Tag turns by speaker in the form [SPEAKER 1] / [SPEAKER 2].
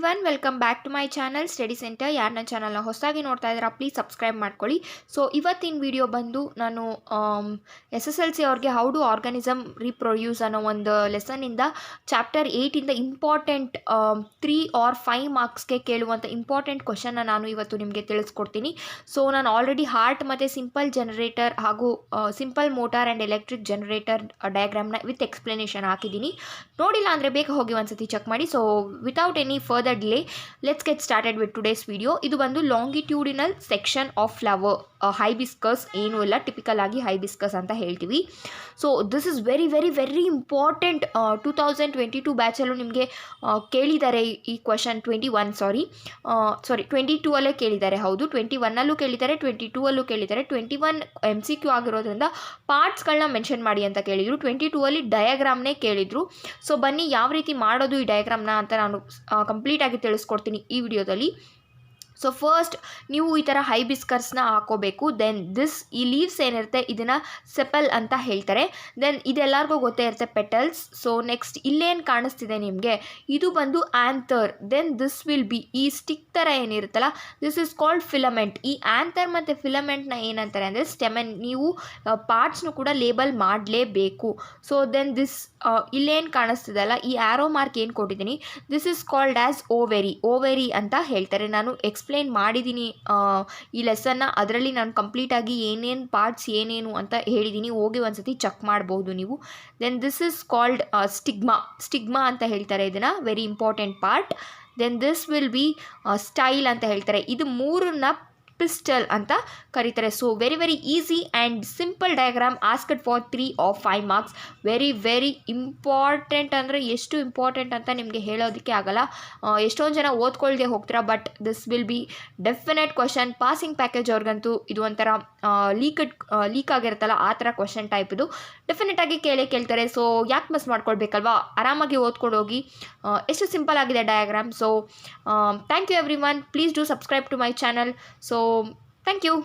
[SPEAKER 1] Everyone, welcome back to my channel study centre. ಯಾರು ನನ್ನ ಚಾನಲ್ನ ಹೊಸದಾಗಿ ನೋಡ್ತಾ ಇದ್ದೀರಾ ಪ್ಲೀಸ್ ಸಬ್ಸ್ಕ್ರೈಬ್ ಮಾಡ್ಕೊಳ್ಳಿ. ಸೊ ಇವತ್ತಿನ ವಿಡಿಯೋ ಬಂದು ನಾನು SSLC ಅವ್ರಿಗೆ ಹೌ ಡು ಆರ್ಗಾನಿಸಮ್ ರೀಪ್ರೊಡ್ಯೂಸ್ ಅನ್ನೋ ಒಂದು ಲೆಸನ್ನಿಂದ ಚಾಪ್ಟರ್ 8ಇಂದ ಇಂಪಾರ್ಟೆಂಟ್ 3 or 5 ಮಾರ್ಕ್ಸ್ಗೆ ಕೇಳುವಂಥ ಇಂಪಾರ್ಟೆಂಟ್ ಕ್ವಶನ್ನ ನಾನು ಇವತ್ತು ನಿಮಗೆ ತಿಳಿಸ್ಕೊಡ್ತೀನಿ. ಸೊ ನಾನು ಆಲ್ರೆಡಿ ಹಾರ್ಟ್ ಮತ್ತು ಸಿಂಪಲ್ ಜನರೇಟರ್ ಹಾಗೂ simple motor and electric generator ಡಯಾಗ್ರಾಮ್ನ ವಿತ್ ಎಕ್ಸ್ಪ್ಲನೇಷನ್ ಹಾಕಿದ್ದೀನಿ. ನೋಡಿಲ್ಲ ಅಂದರೆ ಬೇಗ ಹೋಗಿ ಒಂದ್ಸತಿ ಚೆಕ್ ಮಾಡಿ. So without any further delay let's get started with today's video. ಇದು ಬಂದು longitudinal section of flower hibiscus, ಏನೂ ಇಲ್ಲ, ಟಿಪಿಕಲ್ ಆಗಿ ಹೈಬಿಸ್ಕಸ್ ಅಂತ ಹೇಳ್ತೀವಿ. So this is very very very important. 2022 ಬ್ಯಾಚಲ್ಲೂ ನಿಮಗೆ ಕೇಳಿದ್ದಾರೆ ಈ ಕ್ವಶನ್. 22 ಅಲ್ಲೇ ಕೇಳಿದ್ದಾರೆ. ಹೌದು, 21ಅಲ್ಲೂ ಕೇಳಿದ್ದಾರೆ, 22ಅಲ್ಲೂ ಕೇಳಿದ್ದಾರೆ. 21 MCQ ಆಗಿರೋದ್ರಿಂದ ಪಾರ್ಟ್ಸ್ಗಳನ್ನ ಮೆನ್ಷನ್ ಮಾಡಿ ಅಂತ ಕೇಳಿದರು. 22ಅಲ್ಲಿ ಡಯಾಗ್ರಾಮ್ನೇ ಕೇಳಿದರು. ಸೊ ಬನ್ನಿ ಯಾವ ರೀತಿ ಮಾಡೋದು ಈ ಡಯಾಗ್ರಾಮ್ನ ಅಂತ ನಾನು ಕಂಪ್ಲೀಟಾಗಿ ತಿಳಿಸ್ಕೊಡ್ತೀನಿ ಈ ವಿಡಿಯೋದಲ್ಲಿ. ಸೊ ಫಸ್ಟ್ ನೀವು ಈ ಥರ ಹೈಬಿಸ್ಕಸ್ನ ಹಾಕೋಬೇಕು. ದೆನ್ ಈ ಲೀವ್ಸ್ ಏನಿರುತ್ತೆ ಇದನ್ನು ಸೆಪಲ್ ಅಂತ ಹೇಳ್ತಾರೆ. ದೆನ್ ಇದೆಲ್ಲರಿಗೂ ಗೊತ್ತೇ ಇರುತ್ತೆ, ಪೆಟಲ್ಸ್. ಸೊ ನೆಕ್ಸ್ಟ್ ಇಲ್ಲೇನು ಕಾಣಿಸ್ತಿದೆ ನಿಮಗೆ, ಇದು ಬಂದು anther. Then this will be, ಈ ಸ್ಟಿಕ್ ಥರ ಏನಿರುತ್ತಲ್ಲ, ದಿಸ್ ಇಸ್ ಕಾಲ್ಡ್ ಫಿಲಮೆಂಟ್. ಈ ಆ್ಯಂಥರ್ ಮತ್ತು ಫಿಲಮೆಂಟ್ನ ಏನಂತಾರೆ ಅಂದರೆ ಸ್ಟೆಮನ್. ನೀವು ಪಾರ್ಟ್ಸ್ನು ಕೂಡ ಲೇಬಲ್ ಮಾಡಲೇಬೇಕು. ಸೊ ದೆನ್ ಇಲ್ಲೇನು ಕಾಣಿಸ್ತಿದೆಲ್ಲ, ಈ ಆ್ಯರೋ ಮಾರ್ಕ್ ಏನು ಕೊಟ್ಟಿದ್ದೀನಿ, this is called as ovary ಅಂತ ಹೇಳ್ತಾರೆ. ನಾನು ಎಕ್ಸ್ಪ್ಲೇನ್ ಮಾಡಿದ್ದೀನಿ ಈ ಲೆಸನ್ನ. ಅದರಲ್ಲಿ ನಾನು ಕಂಪ್ಲೀಟಾಗಿ ಏನೇನು ಪಾರ್ಟ್ಸ್ ಏನೇನು ಅಂತ ಹೇಳಿದ್ದೀನಿ, ಹೋಗಿ ಒಂದ್ಸತಿ ಚೆಕ್ ಮಾಡ್ಬೋದು ನೀವು. Then this is called stigma ಅಂತ ಹೇಳ್ತಾರೆ ಇದನ್ನು, very important part. Then this will be style ಅಂತ ಹೇಳ್ತಾರೆ. ಇದು ಮೂರನ್ನ ಪಿಸ್ಟಲ್ ಅಂತ ಕರೀತಾರೆ. So very very easy and simple diagram, asked for 3 or 5 marks. Very very important ಅಂದರೆ ಎಷ್ಟು ಇಂಪಾರ್ಟೆಂಟ್ ಅಂತ ನಿಮಗೆ ಹೇಳೋದಕ್ಕೆ ಆಗಲ್ಲ. ಎಷ್ಟೊಂದು ಜನ ಓದ್ಕೊಳ್ದೆ ಹೋಗ್ತೀರಾ, but this will be definite question. Passing package ಅವ್ರಿಗಂತೂ ಇದು ಒಂಥರ ಲೀಕ್ ಆಗಿರುತ್ತಲ್ಲ ಆ ಥರ ಕ್ವಶನ್ ಟೈಪ್. ಇದು ಡೆಫಿನೆಟಾಗಿ ಕೇಳ್ತಾರೆ. ಸೊ ಯಾಕೆ ಮಿಸ್ ಮಾಡ್ಕೊಳ್ಬೇಕಲ್ವಾ, ಆರಾಮಾಗಿ ಓದ್ಕೊಂಡು ಹೋಗಿ. ಎಷ್ಟು ಸಿಂಪಲ್ ಆಗಿದೆ diagram. So thank you everyone, please do subscribe to my channel. So thank you.